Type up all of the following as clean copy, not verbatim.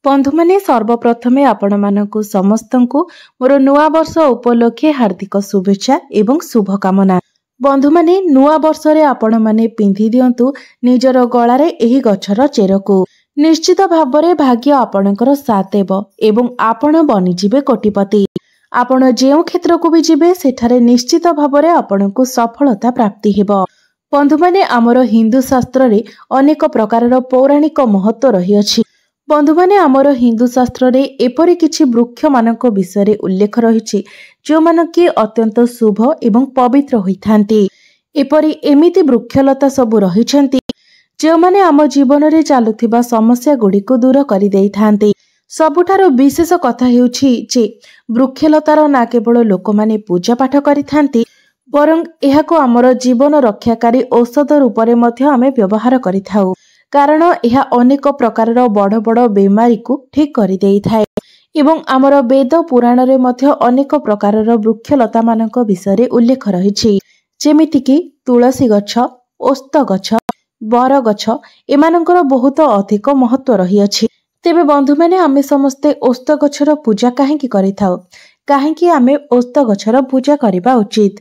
बंधु माने सर्वप्रथमे आपण मानकु समस्तंकु मोर नुआ वर्ष उपलक्षे हार्दिक शुभेच्छा एवं शुभकामना। बंधु माने नुआ वर्ष रे आपण माने पिंधि दियंतु निजर गळारे एही गछर चेरकु। निश्चित भाबरे भाग्य आपणकर साथ देव एवं आपण बनिजिबे कोटिपति। आपण जेउ क्षेत्र को भी जिबे सेठारे निश्चित भाबरे आपणकु सफलता प्राप्ति हेबो। बंधु माने आमर हिंदू शास्त्र रे अनेक प्रकारर पौराणिक महत्व रही अछि। बंधु माने आमर हिंदू शास्त्र रे एपरि किछि वृक्ष मानक विषय रे उल्लेख रहिछि जो मानके अत्यंत शुभ एवं पवित्र होइथांती। एपरि एमिति वृक्षलता सब रहिछंती जो माने आम जीवन रे चालुथिबा समस्या गुडी को दूर करि देइथांती। सबुठारो विशेष कथा हेउछि जे वृक्षलतार ना केवल लोक माने पूजा पाठ करिथांती बरं एहाको आमर जीवन रक्षाकारी औषध रूप रे मध्य आमे व्यवहार करिथाउ। कारण यह अनेक प्रकारर बड़ बड़ बेमारी को ठीक कर देई थाए एवं आमर वेद पुराण रे मध्य अनेक प्रकारर वृक्षलता मानक विषय रे उल्लेख रहिछि जेमिति कि तुलसी गछ, ओस्त गछ, बर गछ एमानकर बहुत अधिक महत्व रही अछि। तेबे बंधु माने आमे समस्ते ओस्त गछर पूजा काहेकि करिथाउ? काहेकि आमे ओस्त गछर पूजा करिबा उचित?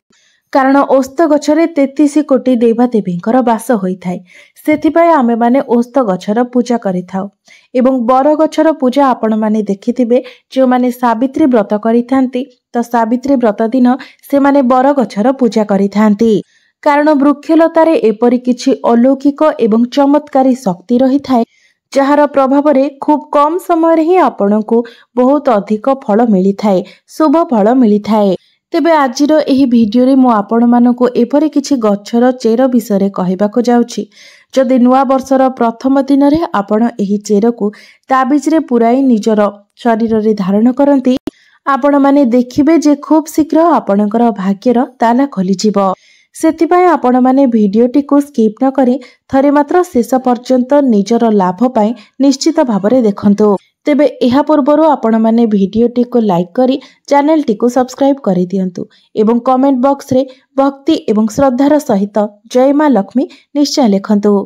कारण ओस्त गछरे 33 कोटी देवादेवींकर वास होइथाय। सेथिपाय आमे माने ओस्त गछर पूजा करिथाउ। एवं बर गछर पूजा आपण माने देखिथिबे जो माने सावित्री व्रत करिथांती तो सावित्री व्रत दिन से माने बर गछर पूजा करिथांती। कारण वृक्षलतारे एपरि किछि अलौकिक एवं चमत्कारी शक्ति रहिथाय जहार प्रभाव रे खूब कम समय रे ही आपनकु बहुत अधिक फल मिलिथाय, शुभ फल मिलिथाय। तेबे आजिर एही भिडियो रे मु आपण मानको एपरि किछि गछर चेर विषय कहबाको जाउछि। जदि नुआ वर्षर प्रथम दिन रे आपण एही चेर को ताबिज रे पुराई निजर शरीर रे धारण करंती आपण माने देखिबे जे खूब शीघ्र आपणकर भाग्यर ताला खोली जिवो। सेतिपाई आपण माने भिडियोटी को स्किप न करी थरे मात्र शेष पर्यंत निजर लाभ पाई निश्चित भाबरे देखंतु। तेबे एहा पूर्वरु आपण माने भिडियोटी को लाइक करी चैनल टी को सब्सक्राइब करि दियंतु एवं कमेंट बॉक्स रे भक्ति एवं श्रद्धार सहित जय मां लक्ष्मी निश्चय लिखंतु।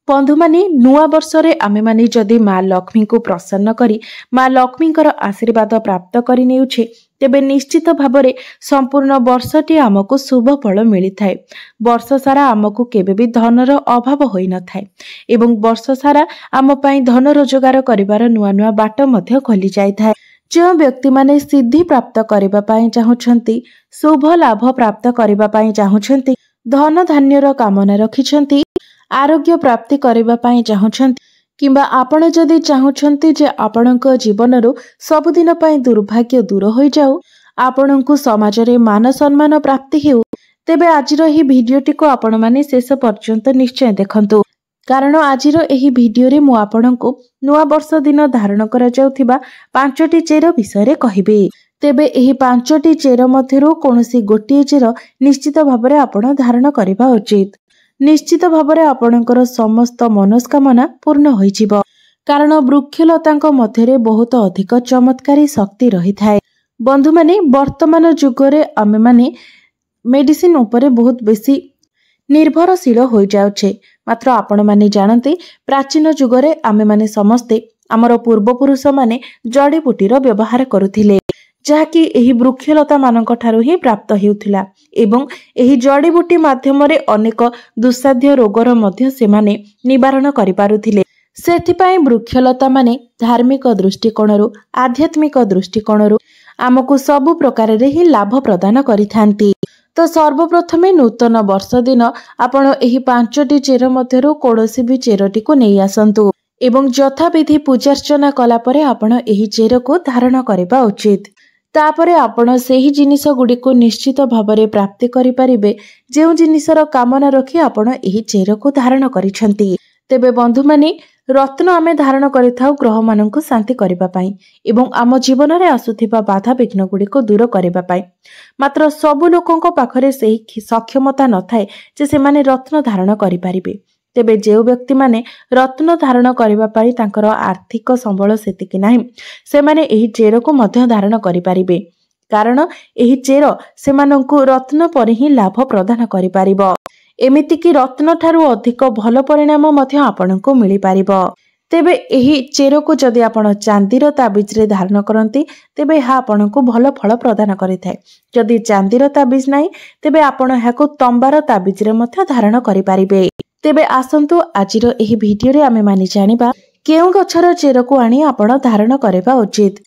बंधु माने नुआ वर्ष रे आमे माने जदि मां लक्ष्मी को प्रसन्न करी मां लक्ष्मीकर आशीर्वाद प्राप्त करि नेउछे तेबे निश्चित भाबरे संपूर्ण वर्षटी आमको शुभ फल मिली थाए। वर्ष सारा आमको केबे भी धनर अभाव होई न थाए एवं वर्ष सारा आम पई धन रोजगार करिवार नुआ नुआ बाट मध्य खोली जाय थाए। जो व्यक्ति माने सिद्धि प्राप्त करिबा पई चाहुछंती, शुभ लाभ प्राप्त करिबा पई चाहुछंती, धन धान्यर कामना रखिछंती, आरोग्य प्राप्ति करिबा पई चाहुछंती किंबा आपण जदि चाहुछंती जे आपणक जीवनरु सबुदिन पई दुर्भाग्य दूर होई जाऊ, आपणकु समाज रे मान सम्मान प्राप्ति हेउ, तेबे आजिर ही भिडियोटी को आपण माने शेष पर्यंत निश्चय देखंतु। कारण आजिर एही भिडियो रे मु आपणकु नुआ वर्ष दिन धारण करा जाउथिबा 5टी चेर विषय रे कहिबे। तेबे एही 5टी चेर मध्यरु कोनोसी गोटिए चेर निश्चित भाबरे आपण धारण करिबा उचित। निश्चित भाबरे आपणकर समस्त मनस्कामना पूर्ण होई जिवो। कारण वृक्षलतांक मध्यरे बहुत अधिक चमत्कारी शक्ति रही थाए। बंधु माने वर्तमान युग रे आमे माने मेडिसिन उपरे बहुत बेसी निर्भरशील हो जाउछे। मात्र आपण माने जानते प्राचीन युग रे आमे माने समस्ते आमर पूर्वपुरुष माने जड़ीबूटीर व्यवहार करुथिले जहाँकि एही वृक्षलता मानक ठारू ही प्राप्त हेउथिला एवं एही जड़ीबूटी माध्यम रे अनेक दुस्साध्य रोगर मध्य सेमाने निवारण करि पारुथिले। सेथिपाई वृक्षलता माने धार्मिक दृष्टिकोणरू आध्यात्मिक दृष्टिकोणरू आमको सबु प्रकार रे ही लाभ प्रदान करिथांती। तो सर्वप्रथमे नूतन वर्ष दिन आपण एही 5टी चेर मध्यरू कोनोसी भी चेरटी को नै आसंतु एवं यथाविधि पूजार्चना कला परे आपण एही चेर को धारण करिबा उचित। तापरे आपण सेही जिनिस गुडी को निश्चित भाबरे प्राप्ति करि परिबे जेउ जिनिसर कामना रखी आपण एही चेर को धारण करिसंती। तेबे बंधु माने रत्न आमे धारण करिथाउ ग्रह माननकु शांति करिबा पई एवं आम जीवन रे आसुथिबा बाधा विघ्न गुडी को दूर करिबा पई। मात्र सबु लोकंक पाखरे सेही सक्षमता न थाए जे से माने रत्न धारण करि परिबे। तेबे जेउ व्यक्ति माने रत्न धारण करिबा पई तांकर आर्थिक संबळ सेतिकि नाही से माने एही चेर को मध्य धारण करि परिबे। कारण एही चेर सेमानंकु रत्न परि ही लाभ प्रदान करि परिबो। एमिति कि रत्न ठारू अधिक भल परिणाम मध्य आपनकु मिली पारिबो। तेबे एही चेरको जदि आपण चांदीर ताबिज रे धारण करती तेबे यह आपण को भल फल प्रदान करिथाय। जदि चांदीर ताबिज नाही तेबे आपण यहाको तंबार ताबिज रे मध्य धारण करि पारिबे। तेबे आसंतु आजिर एही भिडियो रे आमे मानि जानिबा केउ गछर चेरको आनी आपण धारण करबा उचित।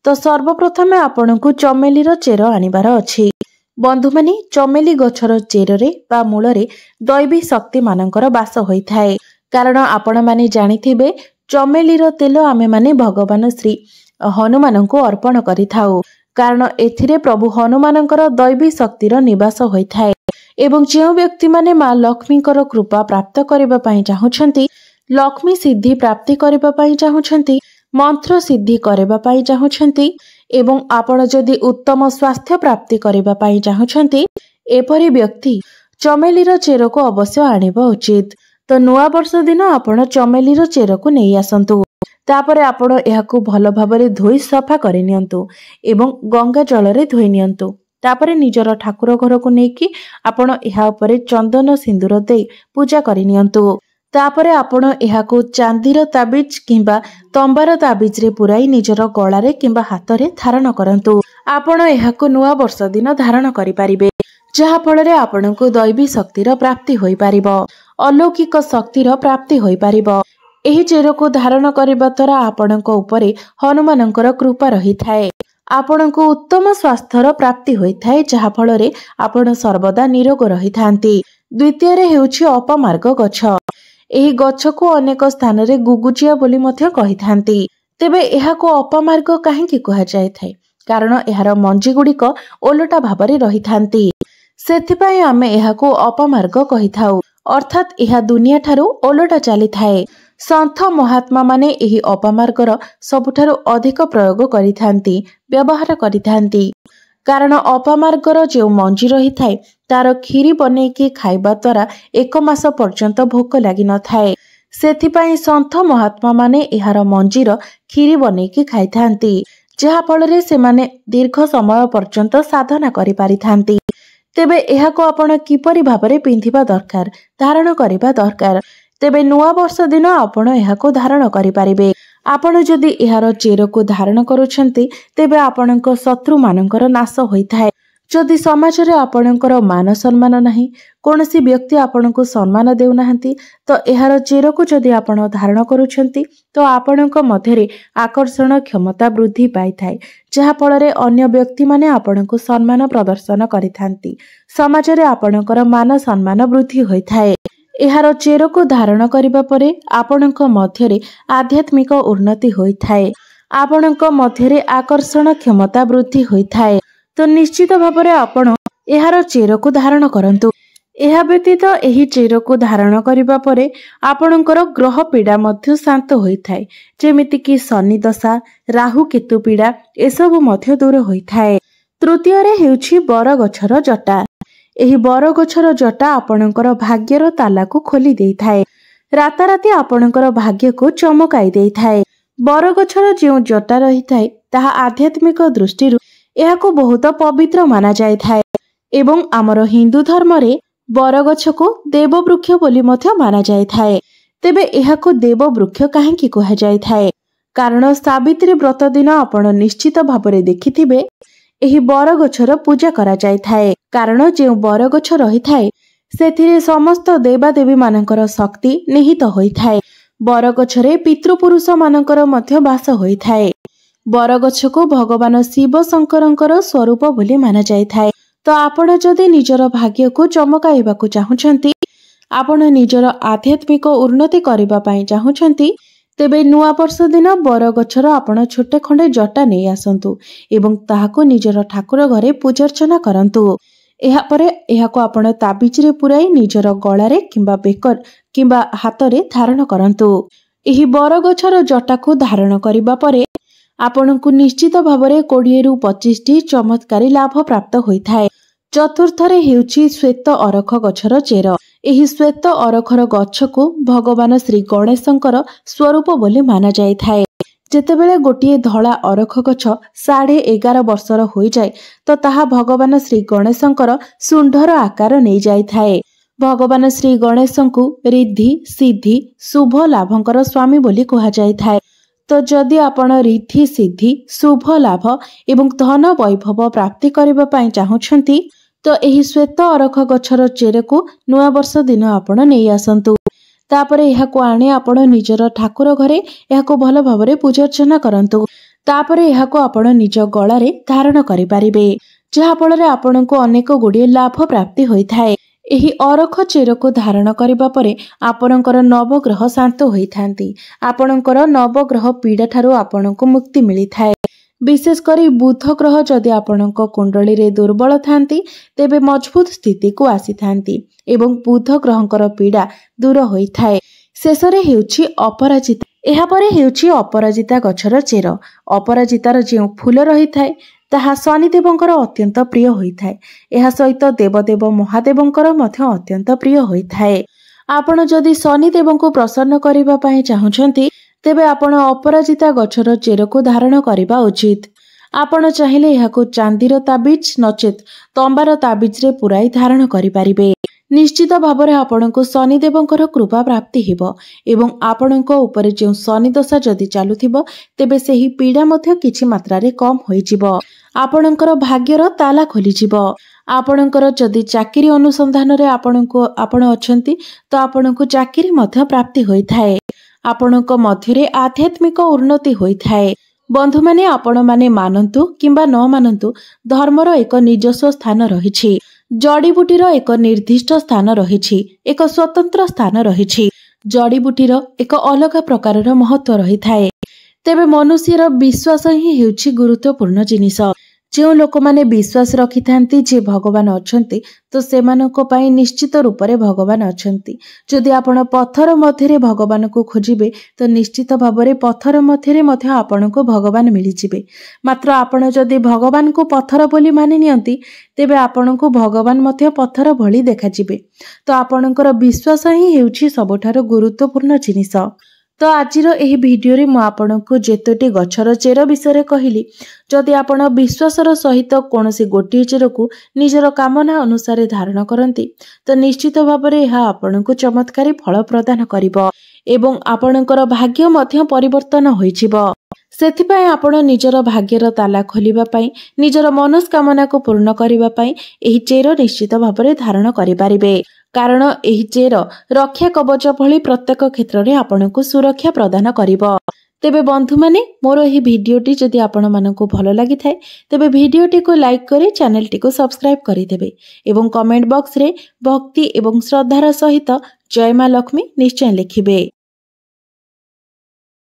तो सर्वप्रथमे आपण को चमेलीर चेर आनिबार अछि। बंधु माने चमेली गछर चेररे बा मूलरे दैवी शक्ति मानकर बास होइथाय। कारण आपण माने जानिथिबे चमेलीर तेल आमे माने भगवान श्री हनुमान को अर्पण करिथाउ। कारण एथिरे प्रभु हनुमानकर दैवी शक्तिर निवास होइथाय। एवं जो व्यक्ति माने मां लक्ष्मीकर कृपा प्राप्त करबा पई चाहुछंती, लक्ष्मी सिद्धि प्राप्ति करबा पई चाहुछंती, मंत्र सिद्धि करबा पई चाहुछंती एवं आपण जदि उत्तम स्वास्थ्य प्राप्ति करबा पई चाहुछंती, एपरि व्यक्ति चमेलीर चेर को अवश्य आनिबा उचित। तो नुआ वर्ष दिन आपण चमेलीर चेर को नहीं आसंतु। तापरे आपण एहाकू भल भाबरे धोई सफा करि नियंतु एवं गंगा जल रे धोई नियंतु। तापरे निजर ठाकुर घर को नेकी आपण एहा उपरे चंदन सिंदूर देई पूजा करि नियंतु। तापरे आपण एहाकू चांदीर ताबिज किंबा तंबार ताबिज रे पुराई निजर गळारे किंबा हातरे धारण करंतु। आपण एहाकू नुआ वर्ष दिन धारण करि पारिबे, जहा फଳରେ आपणको दैवी शक्तिर प्राप्ति होई पारिबो, अलौकिक शक्तिर प्राप्ति होई पारिबो। एही चेर को धारण करबा द्वारा आपणको उपरे हनुमानकर कृपा रही थाए। आपणको उत्तम स्वास्थ्यर प्राप्ति होई थाए, जहा फଳରେ आपण सर्वदा निरोग रही थांती। द्वितीय रे हेउछि अपमार्ग गछ। एही गछ को अनेक स्थान रे गुगुचिया बोली मध्य कहि थांती। तेबे एहाको अपमार्ग काहेकि कहा जाय थाए? कारण एहार मंजी गुड़िक ओलटा भाबरे रही थांती। सेथिपाई आमे एहाको अपमार्ग कहि थाउ, अर्थात एहा दुनिया ठारू ओलटा चली थाए। संत महात्मा माने एही अपमार्गर सबुठारू अधिक प्रयोग करिथांती, व्यवहार करिथांती। कारण अपमार्गर जो मंजी रही थाए तार खीरी बनेकी खाइबा द्वारा 1 मास पर्यंत भोक लागि न थाए। सेथिपाई संत महात्मा माने एहार मंजीर खीरी बनेकी खाइथांती, जहा फଳରେ सेमाने दीर्घ समय पर्यंत साधना करि पारिथांती। तेबे एहाको आपण किपरि भाबरे पिंधिबा दरकार, धारण करिबा दरकार। तेबे नुआ वर्ष दिन आपण एहाको धारण करि पारिबे। आपण जदि एहार चेर को धारण करूछंती तेबे आपणको शत्रु मानकर नाश होइथाय। जदि समाज रे आपणकर मान सम्मान नाही, कोनसी व्यक्ति आपणको सम्मान देउ नाहंती, तो एहार चेर को जदि आपण धारण करूछंती तो आपणको मध्यरे आकर्षण क्षमता वृद्धि पाइथाय, जहा फଳରେ अन्य व्यक्ति माने आपणको सम्मान प्रदर्शन करिथांती। समाज रे आपणकर मान सम्मान वृद्धि होइथाय। एहार चेर को धारण करिबा परे आपणको मध्यरे आध्यात्मिक उन्नति होइथाय। आपणको मध्यरे आकर्षण क्षमता वृद्धि होइथाय। तो निश्चित भाबरे आपण एहार चेर को धारण करंतु। एहा व्यतीत एही चेर को धारण करिबा परे आपणकर ग्रह पीड़ा मध्य शांत होइथाय, जेमिति कि शनि दशा, राहु केतु पीड़ा एसबु मध्य दूर होइथाय। तृतीय रे हेउछि बर गछर जटा। एही बर गछर जटा आपणकर भाग्यर ताला को खोली देइथाय, राताराती आपणकर भाग्य को चमकाई देइथाय। बर गछर जो जटा रहिथाय ताहा आध्यात्मिक दृष्टिरु एहाको बहुत पवित्र माना जायथाय एवं आमर हिंदू धर्म रे बरगछ को देववृक्ष बोली मध्य माना जायथाय। तेबे एहाको देववृक्ष काहेकि कहा जायथाय? कारण सावित्री व्रत दिन आपण निश्चित भाबरे देखिथिबे एही बरगछर पूजा करा जायथाय। कारण जे बरगछ रहिथाय सेथिरे समस्त देवादेवी मानकर शक्ति निहित होइथाय। बरगछरे पितृपुरुष मानकर मध्य वास होइथाय। बरगछ को भगवान शिव शंकरंकर स्वरूप बोली माना जायथाय। तो आपण जदि निजर भाग्य को चमकाइबाकू चाहुछंती, आपण निजर आध्यात्मिक उन्नति करिबा पई चाहुछंती, तेबे नुआ वर्ष दिन बरगछर आपण छोटे खंडे जटा नै आसंतु एवं ताहाको निजर ठाकुर घरे पूजार्चना करंतु। एहा परे एहाको आपण ताबिज रे पुराई निजर गळारे किंबा बेकर किंबा हातरे धारण करंतु। एही बरगछर जटा को धारण करिबा परे आपणको निश्चित भाबरे 20 रु 25 टी चमत्कारी लाभ प्राप्त होइथाय। चतुर्थ रे हेउछि श्वेत अरख गछर चेर। एही श्वेत अरखर गछ को भगवान श्री गणेशंकर स्वरूप बोली माना जायथाय। जेतेबेले गोटिए धळा अरख गछ 11.5 वर्षर होई जाय तो ताहा भगवान श्री गणेशंकर सुंढर आकार नै जायथाय। भगवान श्री गणेशଙ୍କୁ रिद्धि सिद्धि शुभ लाभंकर स्वामी बोली कहा जाए। तो जदि आपण रिद्धि सिद्धि शुभ लाभ एवं धन वैभव प्राप्ति करबा पई चाहुछंती तो एही श्वेत अरख गछर चेर को नुआ वर्ष दिन आपण नै आसंतु। तापरे एहाको आने आपण निजर ठाकुर घरे एहाको भल भाबरे पूजा अर्चना करंतु। तापरे एहाको आपण निज गळारे धारण करि पारिबे, जहा फଳରେ आपणको अनेक गुडिये लाभ प्राप्ति होइथाय। एही अरख चेर को धारण करिबा परे आपणकर नवग्रह शांत होइथांती। आपणकर नवग्रह पीड़ा ठारू आपणको मुक्ति मिलिथाय। विशेष करी बुध ग्रह जदि आपणको कुंडली रे दुर्बल थांती तेबे मजबूत स्थिति को आसीथांती एवं बुध ग्रहंकर पीड़ा दूर होइथाय। शेषरे हेउछि अपराजिता। एहा परे हेउछि अपराजिता गछर चेर। अपराजितार जे फूल रहिथाय ताहा शनिदेवंकर अत्यंत प्रिय होइथाय। एहा सहित देवदेव महादेवंकर मध्य अत्यंत प्रिय होइथाय। आपण जदि शनिदेवंको प्रसन्न करिबा पई चाहुछंती तेबे आपण अपराजिता गछर चेर को धारण करिबा उचित। आपण चाहिले एहाको चांदीर ताबिज नचेत तंबार ताबिज रे पुराई धारण करि पारिबे। निश्चित भाବରେ आपणको शनिदेवंकर कृपा प्राप्ति हेबो एवं आपणको ऊपर जे शनि दशा जदि चालुथिबो तेबे सेही पीड़ा मध्य किछि मात्रा रे कम होई जिवो। आपणकर भाग्यर ताला खोली जिवो। आपणकर जदि चाकरी अनुसंधान रे आपण अछंती तो आपणको चाकरी मध्य प्राप्ति होइथाय। आपणको मध्यरे आध्यात्मिक उन्नति होइथाय। बंधु माने आपण माने मानंतु किंबा न मानंतु धर्मर एक निजस्व स्थान रहिछि। जड़ीबुटीर एक निर्दिष्ट स्थान रहिछि, एक स्वतंत्र स्थान रहिछि। जड़ीबुटीर एक अलग प्रकारर महत्व रहिथाय। तेबे मनुष्यर विश्वास ही हेउछि गुरुत्वपूर्ण जिनिस। जो लोक माने विश्वास रखिथांती जे भगवान अछंती तो सेमानको पई निश्चित रूपरे भगवान अछंती। जदि आपण पत्थर मध्यरे भगवान को खोजिबे तो निश्चित भाबरे पत्थर मध्यरे मध्य आपनको भगवान मिली जिबे। मात्र आपण जदि भगवान को पत्थर बोली मानि नियंती तेबे आपनको भगवान मध्य पत्थर भली देखा जिबे। तो आपणकर विश्वास ही हेउछि सबठारो गुरुत्वपूर्ण जिनिस। तो आजिर एही भिडियो रे मु आपनको जेतोटी गछर चेर विषय कहली। जदि आपण विश्वासर सहित कोनोसी गोटिए चेर को निजर कामना अनुसार धारण करंती तो निश्चित भाबरे एहा आपनको चमत्कारी फल प्रदान करिवो एवं आपणकर भाग्य मध्य परिवर्तन होइजिवो। सेथिपाई आपण निजर भाग्यर ताला खोलिबा पई निजर मनस्कामना को पूर्ण करिबा पई एही चेर निश्चित भाबरे धारण करि पारिबे। कारण एही चेर रक्षा कवच भली प्रत्येक क्षेत्र रे आपनको सुरक्षा प्रदान करिवो। तेबे बंधु माने मोर एही भिडियोटी जदि आपण मानको भलो लागि थाए तेबे भिडियोटी को लाइक करी चैनल टी को सब्सक्राइब करि देबे एवं कमेंट बॉक्स रे भक्ति एवं श्रद्धार सहित जय मां लक्ष्मी निश्चय लिखिबे।